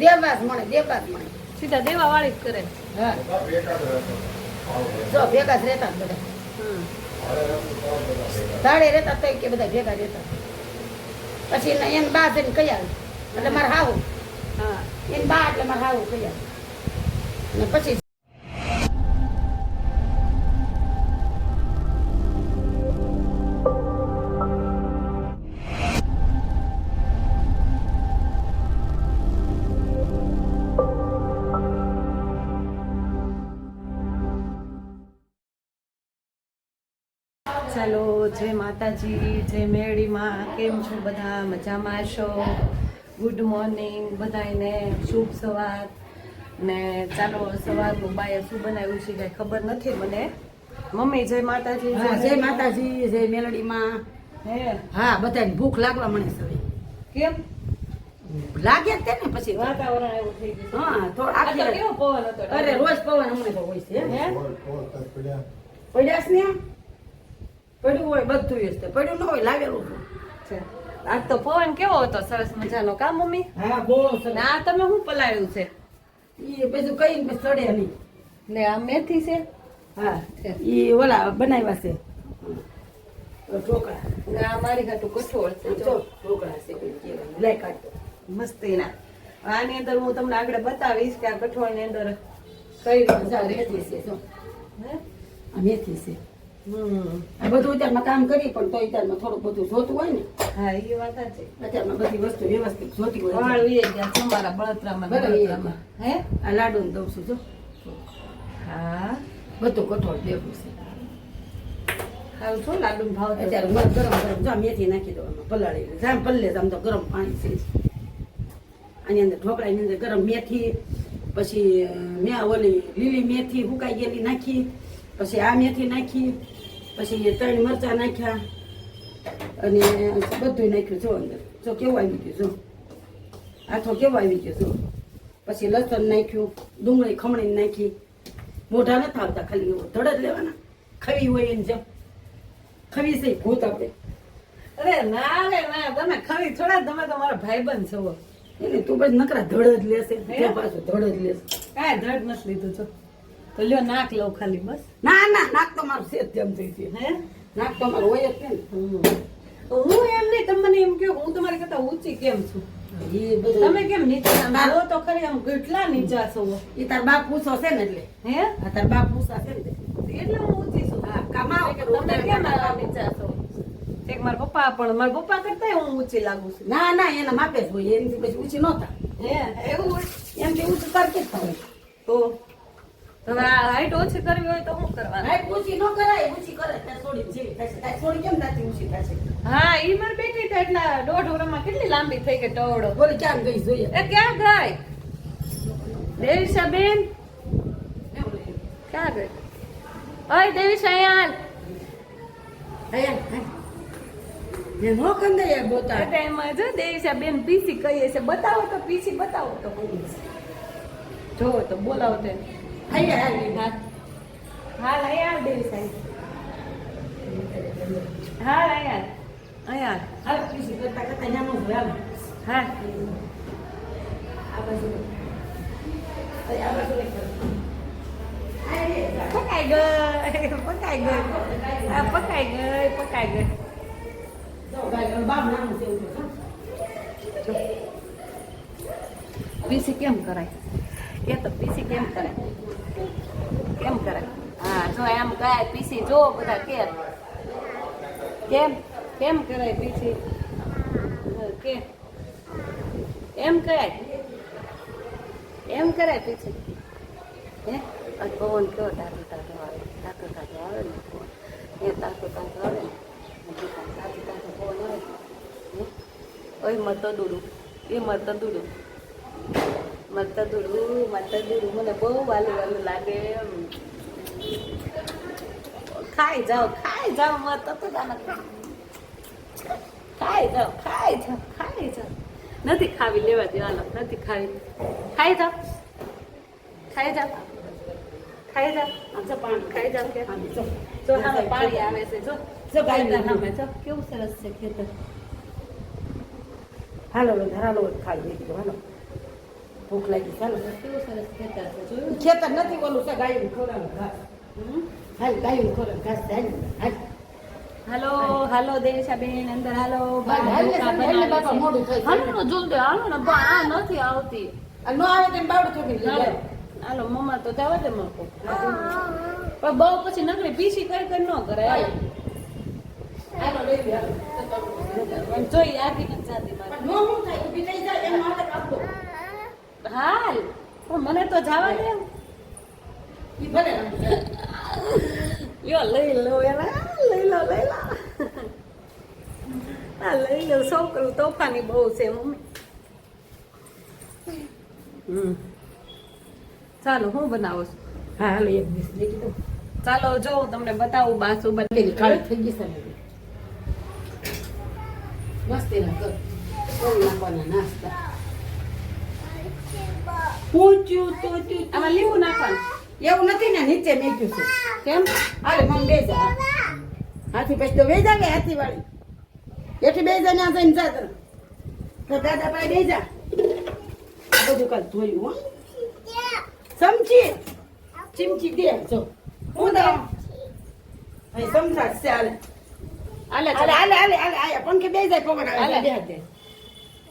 દેવરાજ મળે સીધા દેવા વાળી જ કરે. હા જો ભેગા જ રહેતા બધા. દાડે રહેતા તો કે બધા ભેગા રહેતા. પછી એને બા જઈને કહી આવે એટલે મારે હાવું. હા એને બા એટલે મારે હાવું કહી આવે. અને પછી ચાલો, જય માતાજી, જય મેળીમાં. કેમ છો બધા? મજામાં છો? ગુડ મોર્નિંગ બધાને, શુભ સવાર. ને ચાલો, સવારનું બાએ શું બનાવ્યું છે કઈ ખબર નથી મને. મમ્મી જય માતાજી. જય માતાજી, જય મેલડીમાં. હે હા, બધાને ભૂખ લાગવા મને હવે. કેમ લાગે જ તે ને પછી વાતાવરણ એવું થઈ ગયું? હા, તો આ તો કેવો પવન હતો. અરે રોજ પવન હમણાં તો હોય છે. હે પડ્યા ને પડ્યું હોય બધું જ તે પડ્યું ન હોય લાગેલું છે. આજ તો પવન કેવો હતો, સરસ મજાનો. કા મમ્મી? હા, બહુ સરસ. આ તમે શું પલાળ્યું છે? એ બધું કઈ ચડે નહીં. ને આ મેથી છે. હા, એ ઓલા બનાવ્યા છે ઢોકળા. ને આ મારી હાટું કઠોળ છે. જો ઢોકળા છે લઈ કાઢતો મસ્તીના. આની અંદર હું તમને આગળ બતાવીશ કે આ કઠોળની અંદર કઈ રીતે મેથી છે. જો હે આ મેથી છે. આ બધું અત્યારમાં કામ કરી પણ તો અત્યારમાં થોડુંક બધું જોતું હોય ને. હા, એ વાત છે. અત્યારમાં બધી વસ્તુ વ્યવસ્થિત જોતી હોય. વાળ ઉઈએ ગયા તમારા બળતરામાં. હે આ લાડુ ને દઉં છું જો. હા, બધું કઠોળ દેવું છે. હાલ શું લાડુ ભાવ છે? અત્યારે મસ્ત ગરમ ગરમ જો મેથી નાખી દો આમાં પલાળી જામ પલ્લે જામ તો ગરમ પાણી છે. આની અંદર ઢોકળાની અંદર ગરમ મેથી, પછી મેં ઓલી લીલી મેથી હુકાઈ ગયેલી નાખી, પછી આ મેથી નાખી, પછી 3 મરચાં નાખ્યા અને બધું નાખ્યું જો અંદર. જો કેવું આવી ગયું જો. આથો કેવો આવી ગયો જો. પછી લસણ નાખ્યું, ડુંગળી ખમણીને નાખી. મોઢા નથી આવતા, ખાલી એવો ધડ જ લેવાના. ખવી હોય એને જેમ ખવી છે ભૂત આપણે. અરે ના રે ના, તમે ખરી થોડા, તમે તો મારા ભાઈબંધ છો. એને તું બસ નકરા ધડ જ લેશે. પાછું ધડ જ લેશે. કાંઈ ધડ નથી લીધું. છો તો લ્યો નાક લઉં ખાલી બસ. ના ના, નાક તો મારું સેજ તેમ થઈ છે. હે નાક તો મારું હોય જ છે ને. હું એમ નહીં, તમે મને એમ કહો હું તમારી કરતા ઊંચી કેમ છું? એ બધું તમે કેમ નીચા? મારો તો ખરી આમ કેટલા નીચા છો. એ તાર બાપ પૂછો છે ને એટલે. હે આ તાર બાપ પૂછા છે ને એટલે હું ઊંચી છું. હા, કમાઓ કે તમે કેમ આવા નીચા છો? એક મારા પપ્પા, પણ મારા પપ્પા કરતા હું ઊંચી લાગુ છું. ના ના, એના માપે જ હોય. એનથી પછી ઊંચી નહોતા. હે એવું હોય? એમથી ઊંચું કરતી જ થાય. તો તમે આ હાઈટ ઓછી કરવી હોય તો શું કરવાનું? હાઈટ ઊંચી ન કરાય. ઊંચી કરે ત્યાં છોડી જેવી થશે. ત્યાં છોડી કેમ થતી ઊંચી થશે? હા, ઈ મારી બેટી તો એટલા 1.5 વર્ષમાં કેટલી લાંબી થઈ ગઈ ટવડો. બોલે ક્યાં ગઈ જોઈએ. એ ક્યાં ગઈ દેવીશા બેન? ક્યાં ગઈ? ઓય દેવીશા અહીંયા એ નો કંદે યાર બોતા. આ ટાઈમમાં જો દેવીશા બેન પીસી કહીએ છે. બતાવો તો પીસી, બતાવો તો. જો તો બોલાવો તે. અહીંયા હા હાલ અહીંયા દેવીશા. હાલ અહીંયા અહીંયા. હાલ પીસી કરતા કરતા ન્યાનો હાલ. હા આ બાજુ આ બાજુ પકાઈ ગઈ, પકાઈ ગઈ. આ પકાઈ ગઈ, પકાઈ ગઈ. બાપ નાનું છે એવું છે. પીસી કેમ કરાય? એ તો પીસી કેમ કરાય? કેમ કરાય? હા જો એમ કરાય પીસી. જો બધા કેમ કેમ કરાય પીસી? કે એમ કરાય, એમ કરાય પીસી. હે પવન કેવો તાતો તાતો આવે, તાતો તાતો આવે ને એ તાતો તાતો આવે ને તાતો તાતો પવન આવે. ઓય મરતદુડું, એ મરતદુડું, મરતદુડું, મરતદુડું મને બહુ વાલું વાલું લાગે. ખાઈ જાઓ મરતદુડા, ખાઈ જાઓ. નથી ખાવી, લેવા દેવાનો નથી ખાવી. ખાઈ જાઓ. ખાઈ જાઓ. ખાઈ જાઓ કે જો સામે પાણી આવે છે. જો ગાયના સામે જો કેવું સરસ છે ખેતર. હાલો હાલો ખાઈ દે. હાલો ભૂખ લાગી ચાલો કેવું સરસ ખેતર છે જોયું ખેતર નથી ઓલું છે ગાયું ખોરાક ઘાસ હમ? હાલ ગાયું ખોરાક ઘાસ છે હાલ હાલ હાલો હાલો દેશાબેન અંદર હાલો હાલ, હાલ, હાલ, હાલ, બાપા, મોડું થાય છે. હાલો ને જલ્દી હાલો ને બા આ નથી આવતી આ નો આવે તેમ બાવડું થોડી લઈ હાલો જાય. હાલો મમ્મા તો જવા દે મકો પણ બહુ પછી નકરી પીસી કરી ન કરે હાલો. હાલો લઈ લે હાલો. પણ જોઈ આગી નથી જાતી મારે પણ નો હું થાય ઊભી થઈ જાય એમ હાથે કાપતો હાલ પણ મને તો જવા દે ઈ ભલે રમશે. યો લઈ લો એલા લઈ લો આ લઈ લો છોકરું તોફાની બહુ છે મમ્મી ચાલો હું બનાવું છું હા હાલો એક દિવસ દેખી દો ચાલો જો હું તમને બતાવું બાસુ પેલી કાળી થઈ ગઈ છે ને મસ્તી ના કર કોણ નાખવાના નાસ્તા પૂછ્યું તો આમાં લીંબુ નાખવાનું એવું નથી ને નીચે મેક્યું છે કેમ હાલે મમ બેજા હાથી પછી તો બેજા કે હાથી વાળી એથી બેજા ના જઈને જા તો દાદા પાસે બેજા આ બધું કાલ ધોયું હો સમજી ચીમચી દે જો હું દે ભાઈ સમજા છે હાલે હાલે હાલે હાલે હાલે હાલે આયા પંખે બેજા પવન હાલે. આવે બે હાથ દે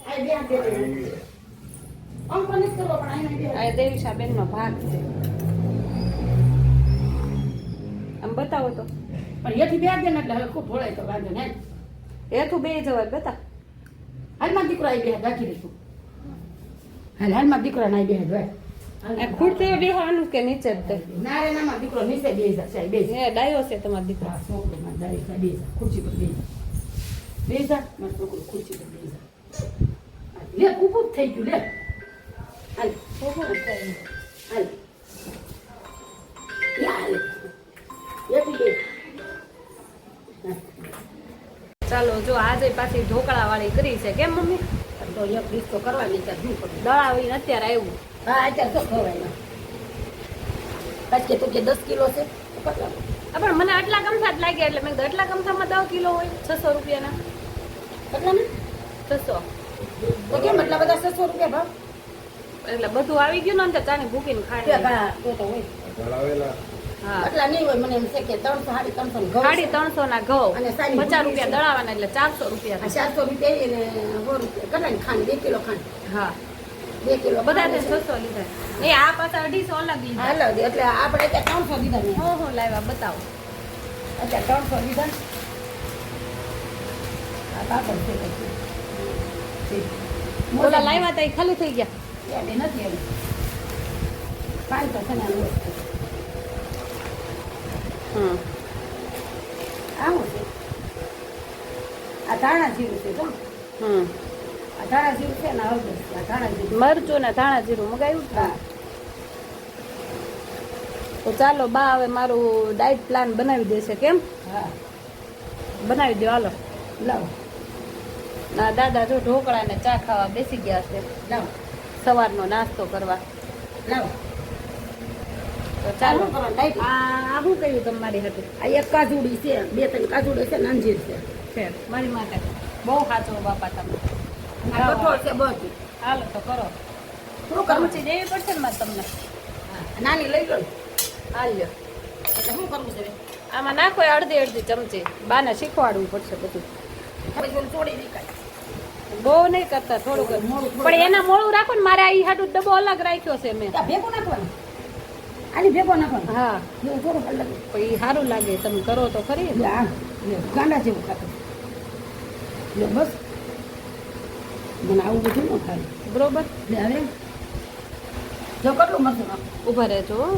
આય બે હાથ દે પંખો નથી કરવો પણ આઈને બે હાથ. આ દેવીશા બેન નો ભાગ છે આમ બતાવો તો પણ એથી બે હાથ દે ને એટલે હવે ખૂબ ભોળાય તો વાંધો નહીં એથું બે જવાય બતા હાલમાં દીકરો આવી બે હાથ રાખી દઈશું હાલમાં દીકરા ના બે હાથ આ ખૂટતી બેહવાનું કે નીચે જ તે ના રે ના દીકરો નીચે બે જશે બે હે ડાયો છે તમારો દીકરો છોકરો માં જાય બે ખુરશી પર બે જા મારો છોકરો ખુરશી પર બે જા લે કુકુક થઈ ગયું લે હાલ હાલ હાલ હાલ એથી બે ચાલો જો આજે પાછી ઢોકળા વાળી કરી છે કેમ મમ્મી તો એક ડીશ તો કરવાની છે શું કરું દળાવીને અત્યારે આવ્યું હા અત્યારે તો ખવાય પછી તું કે 10 કિલો છે તો કેટલા પણ મને આટલા ગમથા જ લાગ્યા એટલે મેં કીધું આટલા ગમથામાં 10 કિલો હોય 600 રૂપિયાના કેટલા ને 600 તો કેમ એટલા બધા 600 રૂપિયા ભાવ એટલે બધું આવી ગયું ને તો ચાની ભૂકીને ખાઈ તો હોય હા એટલા નહીં હોય મને એમ છે કે 300 350 ઘઉં સાડી 300 ના ઘઉં અને સાની 50 ભૂકી રૂપિયા દળાવાના એટલે 400 રૂપિયા 400 રૂપિયા અને 100 રૂપિયા કેટલા ખાંડ 2 કિલો ખાંડ હા 2 કિલો બધા 600 લીધા એ આ પાછા 250 અલગ લીધા હાલો એટલે આપણે ત્યાં 300 દીધા ને હું લાવ્યા બતાવો અત્યારે 300 દીધા આ પાપડ છે પછી ઓલા લાવ્યા તા એ ખાલી થઈ ગયા એ નથી એમ કાંઈ તો છે ને આનું વસ્તુ. આવું છે આ ધાણા જીરું છે જો આ ધાણા જીરું છે ને હળદર છે. આ ધાણા જીરું મરચું ને ધાણા જીરું મગાવ્યું જ ને. હા તો ચાલો બા હવે મારું ડાયટ પ્લાન બનાવી દેશે કેમ હા બનાવી દો હાલો લાવો ના દાદા જો ઢોકળા ને ચા ખાવા બેસી ગયા છે લાવો સવારનો નાસ્તો કરવા લાવો તો ચાલો ચાલો કરો ડાયટ આ શું કહ્યું તમારી હતી આ એક કાજુડી છે 2-3 કાજુડી છે ને અંજીર છે છે મારી માટે બહુ સાચો બાપા તમે આ કઠોળ છે બધું હાલો તો કરો શું કરવું છે સમજી દેવી પડશે ને મારે તમને નાની લઈ લો હાલ લ્યો એટલે શું કરવું છે આમાં નાખો અડધી અડધી ચમચી બાને શીખવાડવું પડશે બધું હવે જો ચોડી નીકળે બહુ નહીં કરતા થોડુંક જ. મોળું પણ એના મોળું રાખો ને મારે આ ઈ હાટું ડબ્બો અલગ રાખ્યો છે મેં ત્યાં ભેગો નાખવાનું આની ભેગો નાખવાનું હા એવું થોડું અલગ પણ ઈ સારું લાગે તમે કરો તો ખરી લે આ લે ગાંડા જેવું ખાતું લે બસ મને આવું બધું ન ખાય બરોબર લે હવે જો કેટલું મરચું નાખો ઊભા રહેજો હો.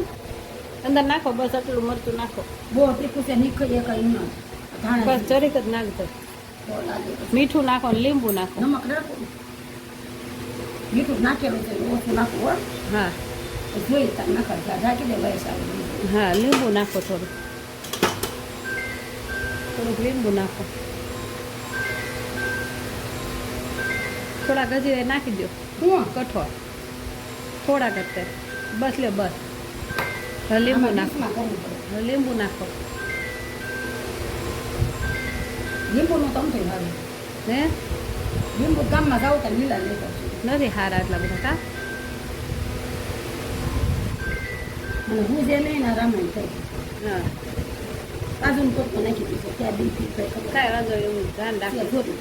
અંદર નાખો બસ આટલું મરચું નાખો બહુ તીખું છે નીકળીએ કઈ ન ધાણા બસ જરીક જ નાખજો બહુ લાગે મીઠું નાખો ને લીંબુ નાખો નમક નાખો મીઠું નાખેલું છે ઓછું નાખવું હોય હા તો જોઈ તાર નાખા ઢાંકી દે વયસ આવી હા લીંબુ નાખો થોડું થોડુંક લીંબુ નાખો થોડાક હજી નાખી દો શું કઠોળ થોડાક અત્યારે બસ લે બસ હવે લીંબુ નાખો હવે લીંબુ નાખો લીંબુનું તમ થઈ ભાવે હે લીંબુ ગામમાં જાવ તો લીલા લેતા નથી હારા એટલા બધા કા અને હું જે નહીં ના રામાયણ થાય હા કાજુ પોતો નાખી દીધો ત્યાં બીજી કઈ ખબર કાંઈ વાંધો નહીં, હું ધ્યાન રાખીશ. થોડું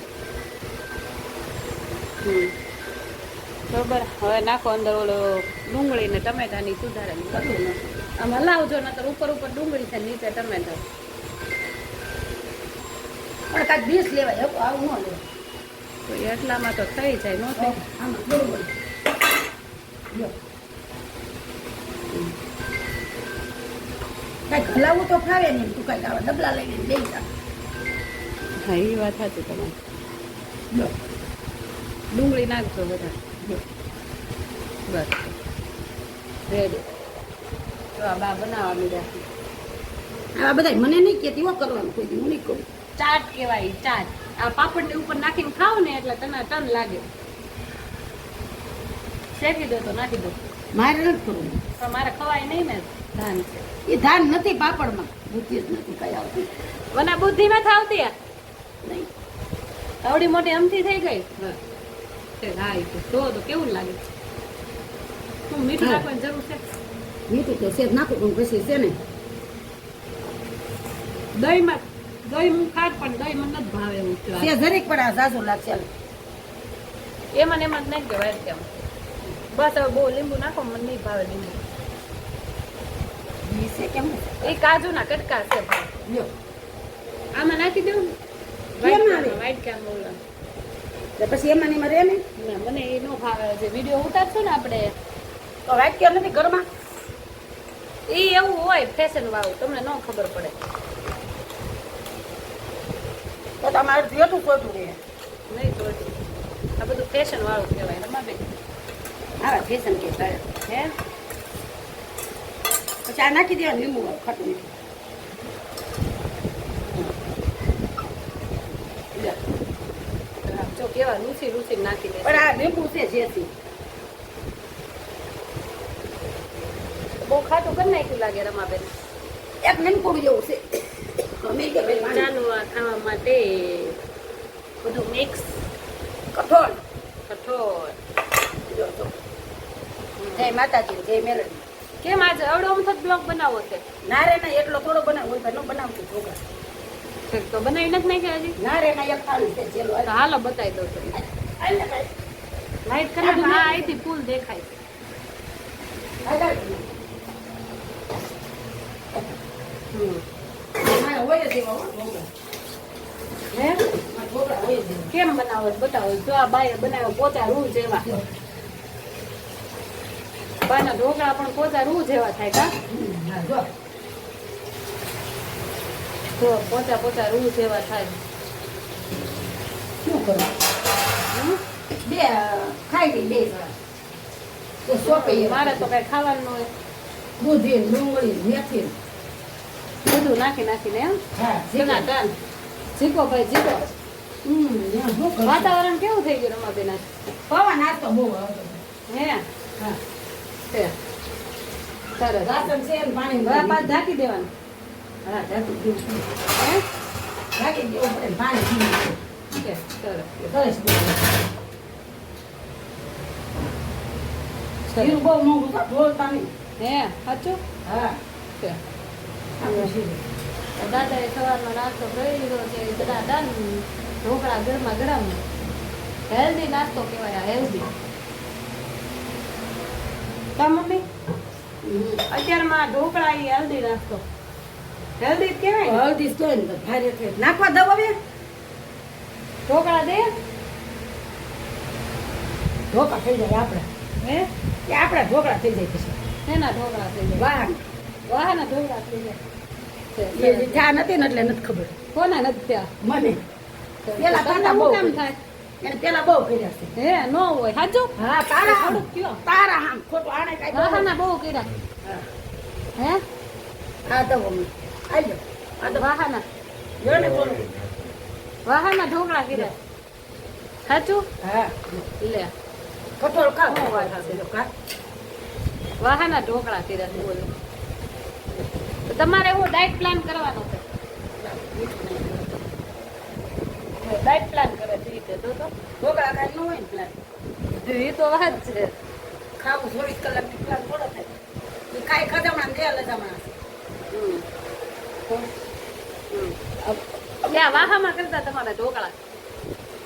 બરોબર. હવે નાખો અંદર ઓલો ડુંગળી ને ટમેટાની સુધારેલી. બધું નાખો. આમ હલાવજો નતર ઉપર ઉપર ડુંગળી છે નીચે ટમેટા. પણ કાંઈક બીસ લેવાય હવે આવું ન લેવાય તો એટલામાં તો થઈ જાય નો તો થાય. આમાં બરોબર લ્યો કાંઈક હલાવવું તો ફાવે નહીં તું કાંઈક આવા ડબલા લઈને દઈ જા હા એ વાત સાચી તમારી. લ્યો ડુંગળી નાખજો બધા. લ્યો બસ રેડી. તો આ બા બનાવવા મીડ્યા. આવા બધા મને નહીં કહેતી હો કરવાનું કોઈ દી હું નહીં કરું ચાટ કહેવાય ચાટ. આ પાપડની ઉપર નાખીને ખાવ ને એટલે તને ટન લાગે. શેકી દો તો નાખી દો. મારે નથી કરવું પણ મારે ખવાય નહીં ને ધાન છે. એ ધાન નથી પાપડમાં બુદ્ધિ જ નથી કઈ આવતી વના બુદ્ધિ નથી આવતી આ. નહીં આવડી મોટી અમથી થઈ ગઈ. હા એ તો જો તો કેવું લાગે. હું મીઠું હા. નાખવાની જરૂર છે. મીઠું તો સેજ નાખું પણ પછી છે ને દહીંમાં દહીં હું ખાત પણ દહીં મને નથી ભાવે એવું છે. સેજ જરીક પણ આ ઝાઝુ લાગશે એમાં ને એમાં જ નહીં કહેવાય કેમ. બસ હવે બહુ લીંબુ નાખો મને નહીં ભાવે લીંબુ. ઈ છે કેમ એ કાજુના કટકા છે ભાઈ. લ્યો આમાં નાખી દઉં કેમ આવે? વાઈટ કેમ બોલા. એટલે પછી એમાં ને એમાં રહે ને ના મને એ ન ભાવે. જે વિડીયો ઉતારશું ને આપણે તો વાક્ય નથી ઘરમાં એ એવું હોય ફેશન વાળું તમને ન ખબર પડે. તો તમારે જેટલું ખોટું રહે નહીં જોડતી. આ બધું ફેશન વાળું કહેવાય રમાબેન. આવા ફેશન કે તારે હે પછી આ નાખી દેવાનું લીંબુ વાળું ખાટું મીઠું લ્યો. જો કેવા લૂસી લૂસી નાખી દે. પણ આ લીંબુ છે જેથી બહુ ખાટું કરી નાખ્યું લાગે રમાબેન. એક નનકું જેવું છે અમે કે ભાઈ માને ચાલો આ ખાવા માટે બધું મિક્સ કઠોળ કઠોળ. જો તો જય માતાજી જય મેલડી કેમ આજે અવડો અમથો જ બ્લોગ બનાવો છે? ના રે ના એટલો થોડો બનાવ હોય તો ન બનાવતું છોકરા ઠીક તો બનાવી નથી નાખ્યા હજી. ના રે ના એક થાળી છે ચેલો તો હાલો બતાવી દો. લાઈટ કરી દો. હા અહીંથી ફૂલ દેખાય છે. હોય જ એવા હે છોકરા હોય જ એવા કેમ બનાવો છો? બતાવો. જો આ બાએ બનાવ્યો પોચા રૂ જેવા. બાના ઢોકળા પણ પોચા રૂ જેવા થાય કા? હા જો જો પોચા પોચા રૂ જેવા થાય. શું કરવા હમ? બે ખાઈ ગઈ બે જણા તો સોપી મારે તો કઈ ખાવાનું ન હોય. દૂધી ડુંગળી મેથી બધું નાખી નાખીને એમ. હા ઘણા ટાણ. જીકો ભાઈ જીકો. વાતાવરણ વાતાવરણ કેવું થઈ ગયું રમાબેન આજ? પવન આ તો બહુ આવતો હે હા છે. સરસ. રાશન છે ને પાણી હવે પાછ ઢાંકી દેવાનું. હા ઢાંકી દીધું હે ઢાંકી દેવું પડે ને પાણી પીવું છે. સરસ. સરસ જીરું બહુ મોંઘું છે ઢોળતા નહીં હે સાચું હા છે. આપણું જીરું તો દાદાએ સવારનો નાસ્તો કરી લીધો છે. બધા ડન. ઢોકળા ગરમા ગરમ. હેલ્ધી નાસ્તો કહેવાય આ હેલ્ધી. કા મમ્મી અત્યારમાં ઢોકળા એ હેલ્ધી નાસ્તો. હેલ્ધી જ કહેવાય ને. હળદી તો ને તો ભારે થઈ નાખવા દવ હવે ઢોકળા દે ઢોકા થઈ જાય આપણે હે એ આપણા ઢોકળા થઈ જાય પછી એના ઢોકળા થઈ જાય. વાહ વાહના ઢોકળા થઈ જાય. એ જે ચા નથી ને એટલે નથી ખબર કોના નથી ત્યાં? મને પેલા તમને કાકા બહુ શું કામ થાય? એને પેલા બહુ કર્યા છે હે ન હોય સાચું. હા તારા હામ થોડુંક કયો. તારા હામ ખોટું આણે કાંઈ બહુ. વાહના બહુ કર્યા. હા હે આ દવો અમે આજો આ દવો વાહના જો ને થોડું વાહના ઢોકળા કર્યા. સાચું હા લે કઠોળ ખાવ શું વાત છે? વાહના ઢોકળા કર્યા છે બોલો. તો તમારે હું ડાયટ પ્લાન કરવાનો છે. ડાયટ પ્લાન કરે છે રીતે તો ઢોકળા કાંઈ ન હોય ને પેલા એ તો વાત છે. ખાવું 24 કલાકની પ્લાન થોડો થાય એ ખાઈ ખજામણા ને દે લજામણા હમ. હમ. ત્યાં વાહામાં કરતા તમારા ઢોકળા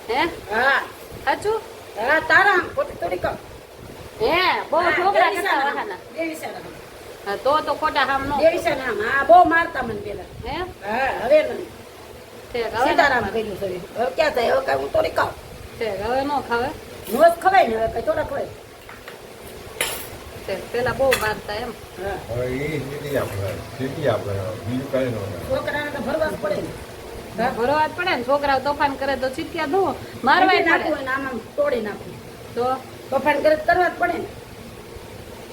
હે હા સાચું હા તારા ખોટી થોડી કહું હે બહુ ઢોકળા કરતા વાહાના દેવીસાના હા, તો ખોટા હામ નો દેવીસાના હા બહુ મારતા મને પેલા હે હા હવે નહીં ઠીક, હવે સીતારામ નો કર્યું છે હવે ક્યાં થાય હવે કાંઈ હું થોડી કહું ઠીક, હવે નો ખાવે રોજ ખવાય ને હવે કઈ થોડા ખવાય ઠીક, પેલા બહુ મારતા એમ હા હવે એ સીટી આપણે બીજું કઈ ન હોય. છોકરાને તો ભરવા જ પડે ને હા ભરવા જ પડે ને છોકરાઓ તોફાન કરે તો ચીટિયા દો મારવાય નાખવું પડે હોય ને આમ તોડી નાખવું તો તોફાન કરે તો કરવા જ પડે ને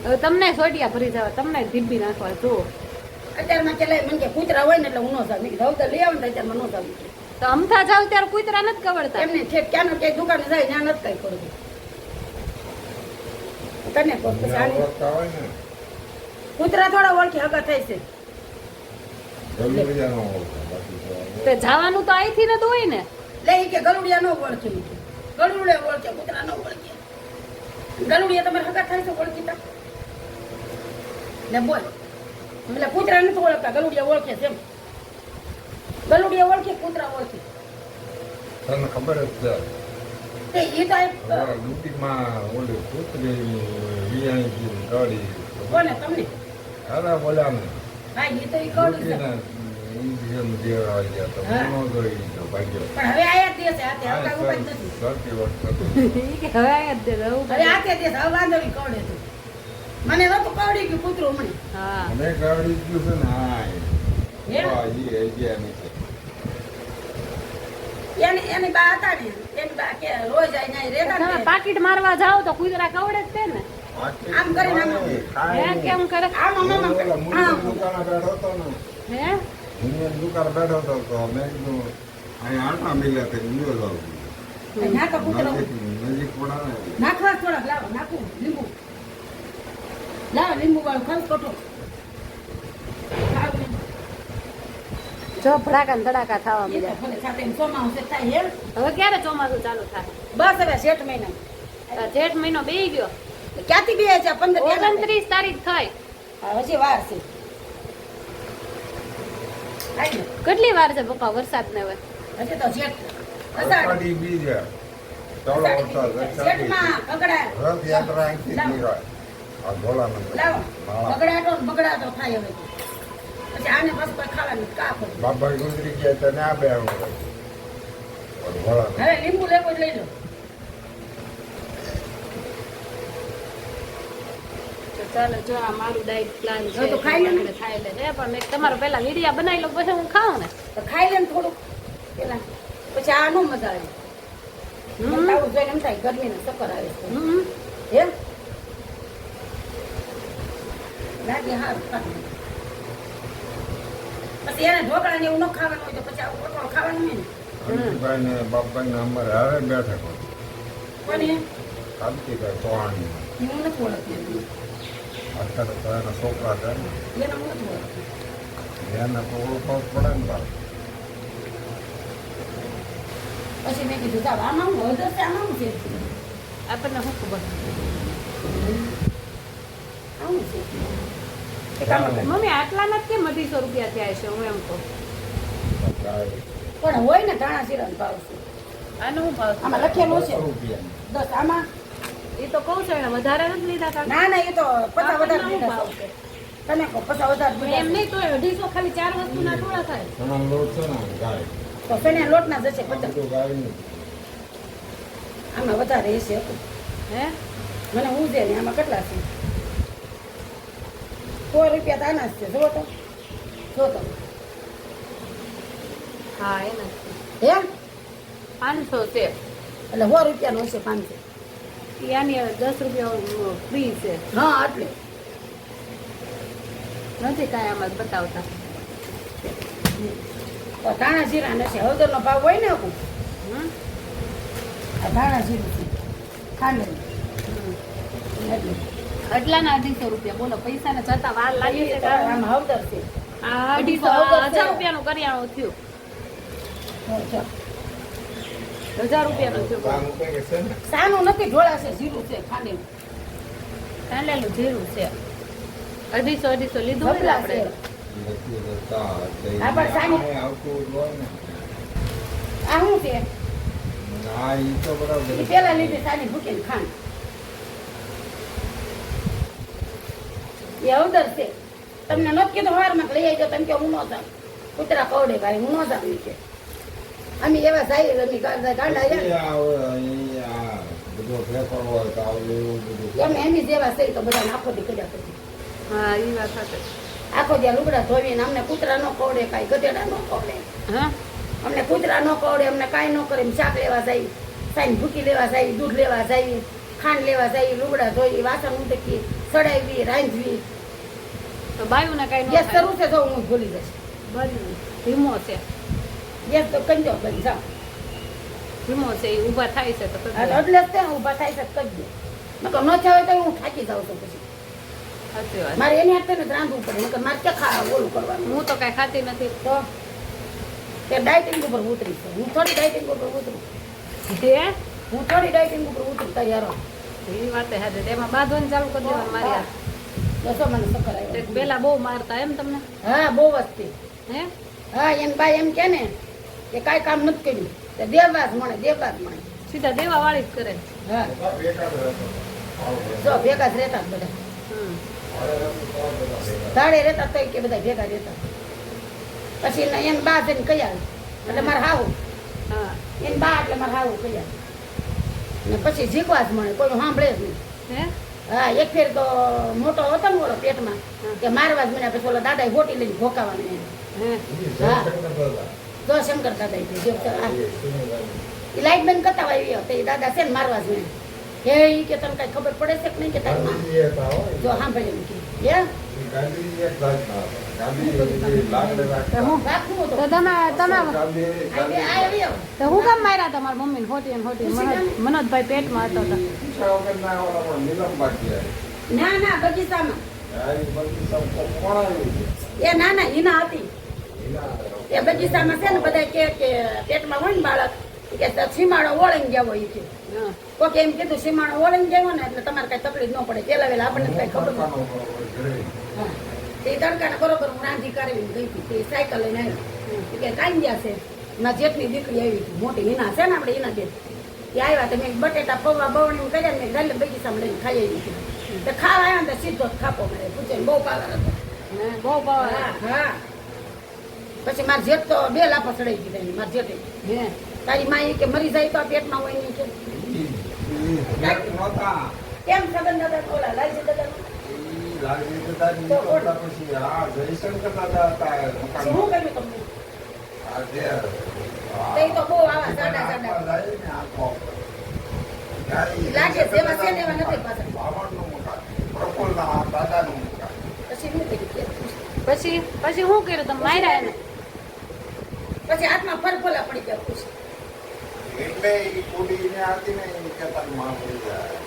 હવે તમને સોટિયા ભરી જવા તમને ધીબી નાખવા જો અત્યારમાં કે મને કે કૂતરા હોય ને એટલે હું ન જાઉં મેં કીધું હવે તો લઈ આવું ને અત્યારમાં ન જાઉં તો અમથા જાવ ત્યારે કૂતરા નથી કવડતા એમને ઠેક ક્યાંનો ક્યાંય દુકાને જાય ત્યાં નથી કઈ પડતું તને કહું પછી આને ઓળખતા હોય ને કૂતરા થોડા ઓળખી હગા થાય છે ગલુડિયા ન ઓળખતા બાકી તો તે જવાનું તો અહીંથી ન હોય ને લે ઈ કે ગલુડિયા ન ઓળખે ગલુડે ઓળખે કૂતરા ન ઓળખે ગલુડિયા તમારે હગા થાય છે ઓળખીતા લે બોલ એટલે કૂતરા નથી ઓળખતા ગલુડિયા ઓળખે છે એમ ગલુડિયા ઓળખે કૂતરા ઓળખે તને ખબર જ છે તે ઈ તો અમારા ડ્યુટીમાં ઓલી કૂતરી વિયાણી ગાડી કોને તમને અરે બોલ્યા ને હા ઈ તો ઈ કહું છે ડ્યુટીના ઇન્ડિયન દેવા આવી ગયા તો હા. હું નહોતો ઈ તો ભાગ્યો પણ હવે આયા જ દેશે હાથે હવે કાંઈ ઉપાય જ નથી સરતી વખત ઈ કે હવે આયા જ દે રહું હવે હાથે દેશે હવે વાંધો નહીં કવડે તું મને નતું કવડી ગયું કૂતરું મને હા મને ગાડી ગયું છે ને હા એમ? એ ગયા નીચે એની બા હતા ને એની બા કે રોજ આઈને અહીં રહેતા તમે ને પાકીટ મારવા જાઓ તો કૂતરા કવડે જ તે ને આમ કરીને આમ. હે કેમ કરે આમ આમ આમ આમ. ઓલા મુનિયાની દુકાને બેઠો હતો ને હે મુનિયાની દુકાને બેઠો હતો તો મેં કીધું અહીંયા આટા મિલ્યા તે ગયો જાઉં નાખો કૂતરો નજીક પડા ને નાખવા થોડાક લાવો નાખું લીંબુ લાવો લીંબુ વાળું ખસ કોઠો ખાવ લીંબુ. જો ભડાકા ને ધડાકા થવા એ તો મળ્યા ભલે સાથે એમ ચોમાસું છે થાય હેલ હવે ક્યારે ચોમાસું ચાલુ થાય બસ હવે શેઠ મહિના આ જેઠ મહિનો બેહી ગયો ક્યાંથી બે છે 15 29 તારીખ થઈ હજી વાર છે આઈ ને કેટલી વાર છે પપ્પા વરસાદ ને હવે હજી તો શેઠ અષાઢ અષાઢી બીજ ચાલો વરસાદ અષાઢી શેઠમાં બગડા રથયાત્રા અહીંથી જ નીકળે આ ભોળાનંદ લાવો માળા બગડાટો ને બગડાટો થાય હવે પછી આને પાછું કોઈ ખાવાનું કાપ બાબા ગુજરી ગયા તને આ બે આવું ભોળાનંદ હવે લીંબુ લેવો જ લઈ લો તો ચાલો જો આ મારું ડાયટ પ્લાન છે હવે તો ખાઈ લે ને. આપણે ખાઈ લે છે પણ મેં તમારો પહેલા વીડિયા બનાવી લો પછી હું ખાઉં ને તો ખાઈ લે ને થોડુંક પેલા પછી આ નો મજા આવે હમ. મને આવું જોઈને એમ થાય ગરમીને ચક્કર આવે છે હમ. એમ લાગે હારું ખાવાનું. પછી એને ઢોકળા ને એવું ન ખાવાનું હોય તો પછી આવું કઠોળ ખાવાનું હોય ને કાંતિભાઈ ને બાપાઈ ને અમારે હારે બેઠક કોને કાંતિભાઈ ચૌહાણ હું નથી ઓળખતી અત્યારે તો એના છોકરા છે ને એને હું નથી ઓળખતી એને તો ઓળખવા જ પડે ને તારે પછી મેં કીધું સાહેબ આમાં હું હળદર છે આમાં હું છે આપણને શું ખબર આવું છે એ કામ કરે. મમ્મી આટલા નથી કેમ 250 રૂપિયા થયા છે હું એમ કહું પણ હોય ને ધાણા જીરાનો ભાવ છે આનો શું ભાવ આમાં લખેલું છે રૂપિયા 10 આમાં એ તો કહું છું એને વધારે નથી લીધા તા ના ના એ તો પચાસ વધારે શું દીધા ભાવ છે છે તમે કહો પચાસ વધારે પણ દીધા એમ છે. નહીં તો 250 ખાલી 4 વસ્તુના થોડા થાય ઘણા લોટ છે ને ગાય તો ફેને લોટના જશે આ 50 બધું ગાય નહીં આમાં વધારે હશે હે મને હું છે ને આમાં કેટલા છે 100 રૂપિયા તો આના જ છે જો તો હા એને હે 500 છે એટલે 100 રૂપિયાનો હશે 500 યાની 10 રૂપિયા ફ્રી છે હા એટલે નથી કાંઈ આમાં બતાવતા તો ધાણા જીરા નથી હળદરનો ભાવ હોય ને આખું હમ? આ ધાણા જીરું છે ખાંડેલું એટલે આટલાના 250 રૂપિયા બોલો પૈસા ને જતા વાર લાગે છે કે આમાં હળદર છે આ 1000 રૂપિયાનું કરિયાણું થયું હા, ચાલ. 1000 રૂપિયાનું થયું કામ ઉપર કે છે ને સાનું નથી ઢોળા છે જીરું છે ખાંડેલું ચાલેલું જીરું છે 250 લીધું હોય ને ઢોકળા આપણે છે. નથી રહેતા એટલે આ પણ સાની- આમે આવતું જ હોય ને આ શું છે હા ઈ તો બરાબર ઈ પેલા લીધી સાની ભૂકીને ખાંડ એ અવદર છે તમને નથી કીધું સવારમાં કે લઈ આવજો તમે કે હું ન જાઉં કૂતરા કવડે ભાઈ હું ન જાઉં ઈ કે અમે એવા જાય અમે ગાંડા પછી જાય આ બધો ફેફર હોય તો આવું એવું બધું એમ એની જેવા છે તો બધા આખો દી કર્યા કરી હા એ વાત સાચી આખો દી આ લુગડા ધોવીને અમને કૂતરા ન કવડે કાંઈ ગધેડા ન કવડે હા અમને કૂતરા ન કવડે અમને કાંઈ ન કરે એમ શાક લેવા જાય સાઈન ભૂકી લેવા જાય દૂધ લેવા જાય ખાંડ લેવા જાય લુગડા ધોઈ વાસણ ઉટકી સડાવી રાંધવી તો બાયુને કાંઈ ન ગેસ થાય શરૂ છે તો હું ભૂલી જઈશ બરી ધીમો છે ગેસ તો કંજો બંધ જાઓ ધીમો છે એ ઊભા થાય છે તો હા તો કરી એટલે જ તે ઊભા થાય છે તો કરી દે નકર ન થાય તો હું થાકી જાઉં છું પછી સાચી વાત મારે એની હાથે જ રાંધવું પડે નકર મારે ક્યાં ખાવા ઓલું કરવાનું હું તો કાંઈ ખાતી નથી તો તે ડાયટિંગ ઉપર ઉતરી છે હું થોડી ડાયટિંગ ઉપર ઉતરું હે હું થોડી ડાયટિંગ ઉપર ઉતરું તૈયાર હોઉં. એ વાત હાથે એમાં બાંધવાનું ચાલુ કરી દેવાનું મારી હાથ દસો મને સફર આવ્યો પેલા બહુ મારતા એમ તમને હા બહુ વસ્તી હે હા એમ ભાઈ એમ કે ને કે કાંઈ કામ નથી કર્યું તો દેવરાજ મળે સીધા દેવા વાળી જ કરે હા એકાદ રહેતો જો ભેગા જ રહેતા જ બધા હમ. દાડે રહેતા તોય કે બધા ભેગા રહેતા પછી એને બા જઈને કહી આવે એટલે મારે હાવું હા એને બા એટલે મારે હાવું કહી આવે ને પછી જીકવા જ મળે કોઈ સાંભળે જ નહીં હે હા એક ફેર તો મોટો હતો ને ઓલો પેટમાં કે મારવા જ મને પછી ઓલા દાદાએ હોટી લઈને ભોકાવાનું એને. હે હા જો શંકર દાદા એ લાઈટ બંધ કરતા આવ્યો તો એ દાદા છે ને મારવા જ મને હે ઈ કે તને કઈ ખબર પડે છે કે નહીં કે તારી માં જો સાંભળે એમ કે હે તો હું રાખું તો તો તમે આ આવ્યો તો હું કામ માર્યા તમારા મમ્મીને ખોટી ને ખોટી મનોજભાઈ પેટમાં હતો તો ના ના બગીચામાં એ ના ના હિના હતી એ બગીચામાં છે ને બધા કે પેટમાં હોય ને બાળક કે સીમાડો ઓળંગ ગયા હોય કે હા કોકે એમ કીધું સીમાડો ઓળંગ ગયો ને એટલે તમારે કઈ તકલીફ ન પડે પેલા વેલા આપણને કઈ ખબર ન પડે હા. તે તડકાને બરોબર હું રાંધી કાઢીને ગઈ હતી તે સાયકલ લઈને આવી કે કાંઈ ગયા છે મારા જેઠની દીકરી આવી હતી મોટી હિના છે ને આપણે હિના બેન એ આવ્યા તો મેં બટેટા પૌવા બવણી કર્યા ને ગાલે બગીચામાં લઈને ખાઈ આવી હતી તો ખાવા આવ્યા ને તો સીધો જ ખાપો મળે પૂછે બહુ પાવર હતો હે બહુ પાવર હા હા પછી મારા જેઠ તો 2 લાફા ચડાઈ દીધા એને મારા જેઠે હે તારી માં ઈ કે મરી જાય તો આ પેટમાં હોય નહીં કે કેમ સગન દાદા બોલા લાલજી દાદા શું કર્યું તમને તે તો બહુ આવા સાડા સાડા લાગે સેવા છે ને એવા નથી પાછળ પછી શું કર્યું પછી પછી શું કર્યું તમે માર્યા એને પછી હાથમાં ફરફોલા પડી ગયા ખુશ એટલે ઈ કુડીને આવતી ને ઈ કહેતા માં મરી જાય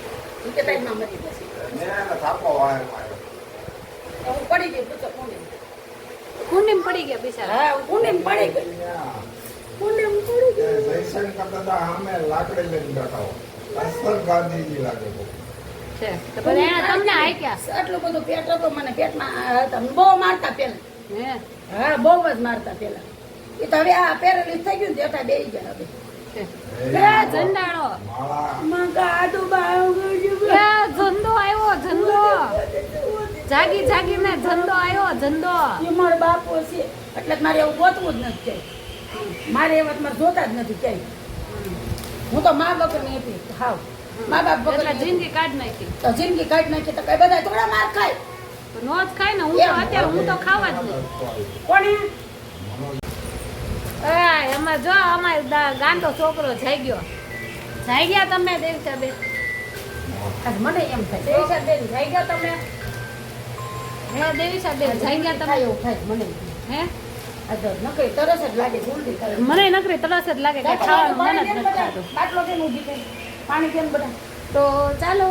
ઈ કે તારી માં મરી જશે ને એને થાપો વાય માર્યો તો હું પડી ગઈ પૂછો કોને કુંડીમાં પડી ગયા બિચારા હા હું કોને પડી ગઈ કોને પડી ગઈ જયશંકર દાદા સામે લાકડી લઈને બેઠા હોય અસલ ગાંધીજી લાગે બહુ. છે તો પછી એને તમને હાક્યા આટલું બધું પેટ હતો મને પેટમાં હતા બહુ મારતા પેલા હે હા બહુ જ મારતા પેલા એ તો હવે આ પેરેલિસ થઈ ગયું ને જેઠા બેસી ગયા હવે હે ઝંડાળો માળા મગા આડું બાયું ગયું એ ઝંડો આવ્યો ઝંડો જાગી જાગીને ઝંડો આવ્યો ઝંડો એ મારો બાપો છે એટલે જ મારે એવું ગોતવું જ નથી ક્યાંય મારે એવા તો મારે જોતા જ નથી ક્યાંય હું તો મા વગર ની હતી હાવ મા બાપ વગર એટલે ની હતી. જિંદગી કાઢ નાખી તો જિંદગી કાઢી નાખી તો કઈ બધા થોડા માર ખાય તો નો જ ખાય ને હું તો અત્યારે હું તો ખાવા જ નહીં કોને એમાં જો અમારે ગાંડો છોકરો જઈ ગયા તમે દેવસાબેન આજ મને એમ થાય દેવીસાબેન જઈ ગયા તમે હે દેવીસાબેન જઈ ગયા તમે થાય એવું થાય મને હે આ તો નકરી તરસ જ લાગે જલ્દી કરે મને નકરી તરસ જ લાગે કે ખાવાનું મન જ નથી થતું બાટલો કેમ ઊભી થઈ પાણી કેમ બધા તો ચાલો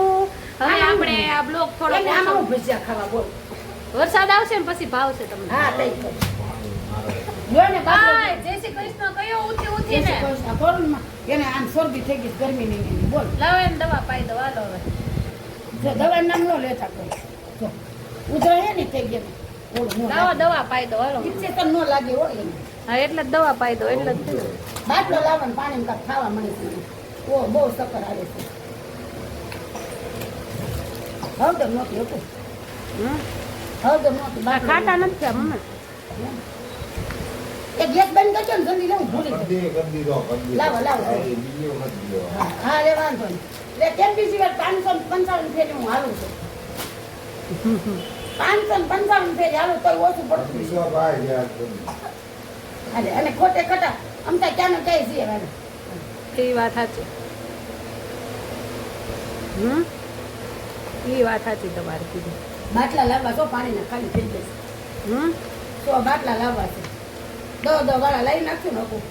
હવે આપણે આ બ્લોગ થોડો એટલે આમાં હું ભજીયા ખાવા બોલ વરસાદ આવશે ને પછી ભાવશે તમને હા તઈ તો લ્યો ને બાટલો બાય જય શ્રી કૃષ્ણ કયો ઊંચી ઊંચી ને એને આમ શરદી થઈ ગઈ ગરમી ની બોલ લાવે ને દવા પાઈ દો હાલો હવે જો દવા નામ ન લેતા કોઈ જો ઉધરા હે ને થઈ ગયા ઓલું ન દવા દવા પાઈ દો હાલો ઇન્જેક્શન ન લાગે હોય એમ હા એટલે જ દવા પાઈ દો એટલે જ થયું. બાટલો લાવવાનું પાણી કાંક ખાવા મળે છે મને. ઓ બહુ સકર આવે છે હળદર નહોતી હતું હમ હળદર નહોતી આ ખાટા નથી થયા મમ્મી. એ ગેસ બંધ કરજો ને જલ્દી લઉં ભૂલી ગઈ. કરી દીધો. લાવો, લાવો. બીજો નથી દીધો. હા રે વાંધો નહીં એટલે કેમ બીજી વાર 555 ફેરી હું હાલું છું 555 ફેરી હાલું તોય ઓછું પડતું બીજો ભાઈ યાર કરી. અને ખોટે ખટા અમતા ક્યાંને કઈ છીએ વારે એ વાત સાચી. એ વાત સાચી તમારે કીધી. બાટલા લાવવા તો પાણીના ખાલી થઈ જશે તો બાટલા લાવવા છે 10 વાળા લઈ નાખ્યું ને હતું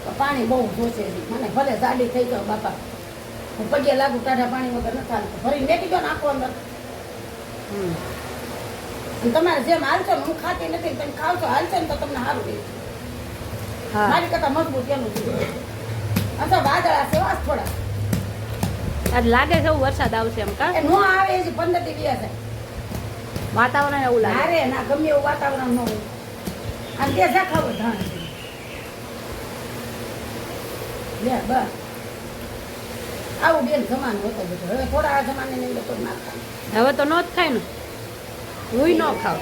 તો પાણી બહુ જોશે મને ભલે જાડી થઈ જાવ બાપા હું પગે લાગુ ટાઢા પાણી વગર નથી હાલતું ભરી મેકી દો ને આખો અંદર અને તમારે જેમ હાલશો ને હું ખાતી નથી તમે ખાવશો હાલશો ને તો તમને સારું રહે હા મારી કરતા મજબૂત એનું છે અથવા વાદળા છે વાસ થોડા આજ લાગે છે એવું વરસાદ આવશે એમ કા એ નો આવે એ 15 થી 20 થાય વાતાવરણ એવું લાગે. અરે ના ગમે એવું વાતાવરણ ન હોય અને તે શાખાવો ધાણ છે લે બસ આવું બેન જમાનો હતો બધો હવે થોડા આ જમાને નહીં લોકો ના ખાય હવે તો નો જ ખાય ને હું ન ખાવ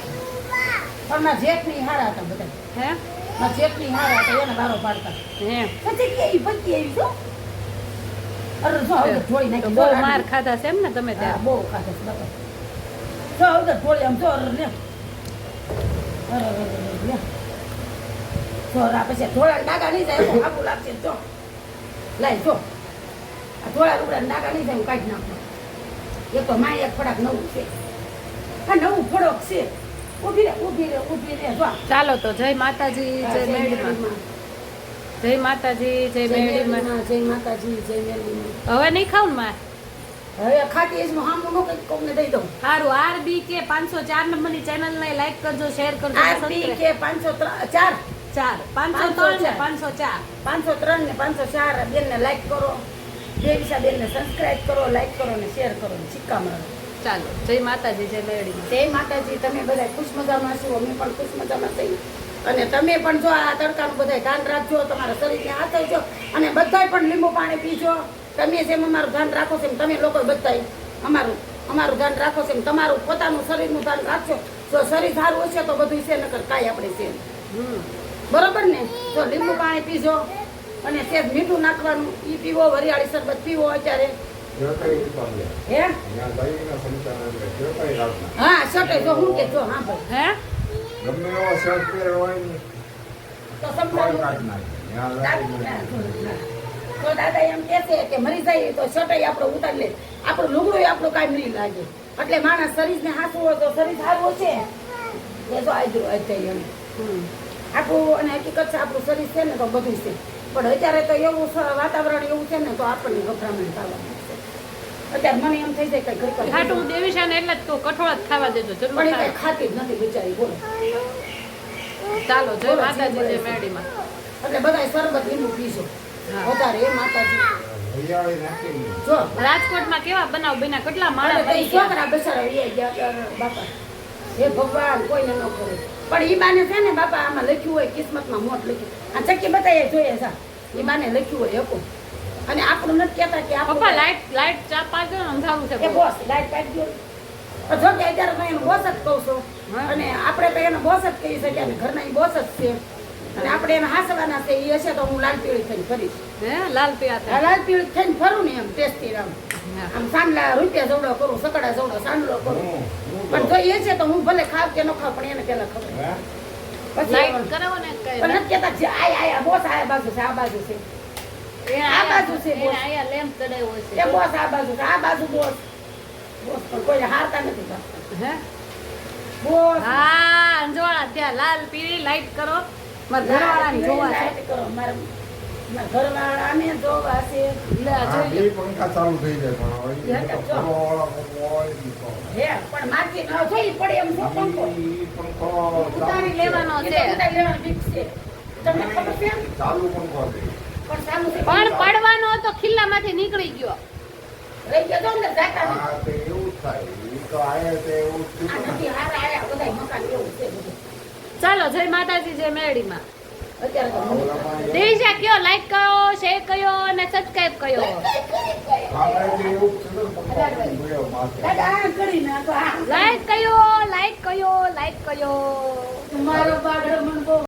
પણ મારા જેઠની હારા હતા બધા હે મારા જેઠની હારા હતા એને બારો પાડતા હે પછી કેવી પચી આવી છો અરે જો હવે થોડી તો નાખી બહુ માર ખાધા છે એમ ને તમે હા, ત્યાં. બહુ ખાધે છે બાપા જો હવે થોડી આમ જો લે અરે લે થોડા પછી થોડા ડાગા નહીં જાય તો આબુ લાગશે જો લાય જો આ થોડા લુગડા ડાગા નહીં જાય હું કાઢી નાખું એ તો માય એક ફડાક નવું છે હા નવું ફડક છે ઊભી રે જો ચાલો તો જય માતાજી જય મેળીમાં. જય માતાજી જય મેળીમાં. જય માતાજી જય મેળવીમાં હવે નહીં ખાવ ને માર. હવે ખાતી એસમાં હામું નો કંઈક કોકને દઈ દઉં સારું RBK 504 નંબરની ચેનલને લાઈક કરજો શેર કરજો RBK 504 503 ને 504 503 ને 504 બેનને લાઈક કરો દેવીસા બેનને સબસ્ક્રાઇબ કરો લાઈક કરો ને શેર કરો ને સિક્કા મારો ચાલો જય માતાજી જય મેળીમાં. જય માતાજી તમે બધા ખુશ મજામાં છો અમે પણ ખુશ મજામાં થઈ અને તમે પણ જો આ તડકાનું બધા ધ્યાન રાખજો તમારા શરીરને હાથવજો અને બધાય પણ લીંબુ પાણી પીજો તમે જેમ અમારું ધ્યાન રાખો છો એમ તમે લોકો બધાય અમારું ધ્યાન રાખો છો એમ તમારું પોતાનું શરીરનું ધ્યાન રાખજો જો શરીર સારું હશે તો બધું છે નકર કાંઈ આપણે છે બરોબર ને જો લીંબુ પાણી પીજો અને સેજ મીઠું નાખવાનું ઈ પીવો વરિયાળી શરબત પીવો અત્યારે જો કઈ પામે. હે અહીંયા દહીંના સંચાલન એટલે જો કઈ રાખના. હા સટે જો હું કે જો હા ભાઈ હે ગમે એવો શર્ટ પહેર્યો હોય ને તો કોઈ સંભળાવું કાઢ નાખે. ત્યાં લાગી તો દાદા એમ કે છે કે મરી જાય તો સટાઈ આપણો ઉતારી લે આપણું લુગડું આપણું કાંઈ નહીં લાગે એટલે માણસ શરીરને હાથવું હોય તો શરીર સારું છે એ જો આદરું આવી એમ આખું અને હકીકત છે આપણું શરીર છે ને તો બધું છે પણ અત્યારે તો એવું વાતાવરણ એવું છે ને તો આપણને ગભરામણ થવાનું છે અત્યારે મને એમ થઈ જાય કઈ ઘડી ખાટું હું દેવીશા ને એટલે જ કહું કઠોળ જ ખાવા દેજો જરૂર પણ એ ખાવા. કઈ ખાતી જ નથી બિચારી બોલો ચાલો જય માતાજી જય મેળીમાં. એટલે બધા શરબત લીંબુ પીશો હા. વધારે એ માતાજી હરિયાળી નાખી. જો રાજકોટમાં કેવા બનાવ બન્યા કેટલા માણસ અને મરી તઈ ગયા. છોકરા બચારા એ ગયા બાપા હે ભગવાન કોઈને ન કરે પણ ઈ બાને છે ને બાપા આમાં લખ્યું હોય કિસ્મતમાં મોત લખ્યું આ ચક્કી બતાવીએ જોઈએ સા ઈ બાને લખ્યું હોય હકો અને આપણું નથી કહેતા કે પપ્પા આપણું લાઈટ ચાપ પાડજો ને અંધારું છે એ બહુ. બોસ લાઈટ કાઢી દો પણ જો કે અત્યારે તો એનો બોસ જ કહું છું હા. અને આપણે તો એનો બોસ જ કહી શકીએ અને ઘરના ઈ બોસ જ છે અને આપણે એને હાસવાના છે એ હશે તો હું લાલ પીળી થઈને ફરીશ હે લાલ પિયા આ થાય. લાલ પીળી થઈને ફરું ને એમ ટેસ્ટી આમ હા. આમ સાંડલા રૂપિયા જવડો કરું સકડા જવડો સાંડલો કરું હું પણ જો એ છે તો હું ભલે ખાવ કે ન ખાવ પણ એને પેલા ખબર હે? પછી લાઈટ કરાવો ને કઈ પણ નથી કહેતા છે આયા બોસ આયા બાજુ છે આ બાજુ છે આ બાજુ છે બોસ. અહીંયા લેમ્પ ચડાવ્યો એ છે બોસ આ બાજુ છે આ બાજુ બોસ બોસ પણ કોઈને હારતા નથી પાછા. હે બોસ હા અંજવાળા ત્યાં લાલ પીળી લાઈટ કરો મારા ઘરવાળાને જોવા છે. લાઈટ કરો મારા ઘરવાળાને જોવા છે લે આ હા, જોઈ બે પંખા ચાલુ થઈ જાય પણ હવે એ તો ફરવાવાળા પંખો હોય ઈ તો. હે પણ મારથી ન જોઈ પડે એમ છો પંખો ઈ પંખો ઉતારી ચાલુ લેવાનો એ છે. તો ઉતારી લેવાનો બીક છે તમને ખબર છે છે. ચાલુ પંખો છે. પણ સામું છે પણ પડવાનો હતો ખિલ્લામાંથી નીકળી ગયો. રહી ગયો તો ને જાતા નથી. હા, તે એવું જ થાય. ઈ તો આયા તે એવું જ આ થયું ને. નથી હારા આયા બધા થાય મકાન એવું છે બધું. ચાલો જય માતાજી જય મેરડીમાં. અત્યારે તો મને દેજા કયો લાઈક કરો શેર કર્યો અને સબસ્ક્રાઇબ કર્યો. આપણે એવું છે ને પપ્પા જોયો માથે. દાદા આ કરીને આ તો આ લાઈક કર્યો લાઈક કર્યો લાઈક કર્યો. મારો બાગડો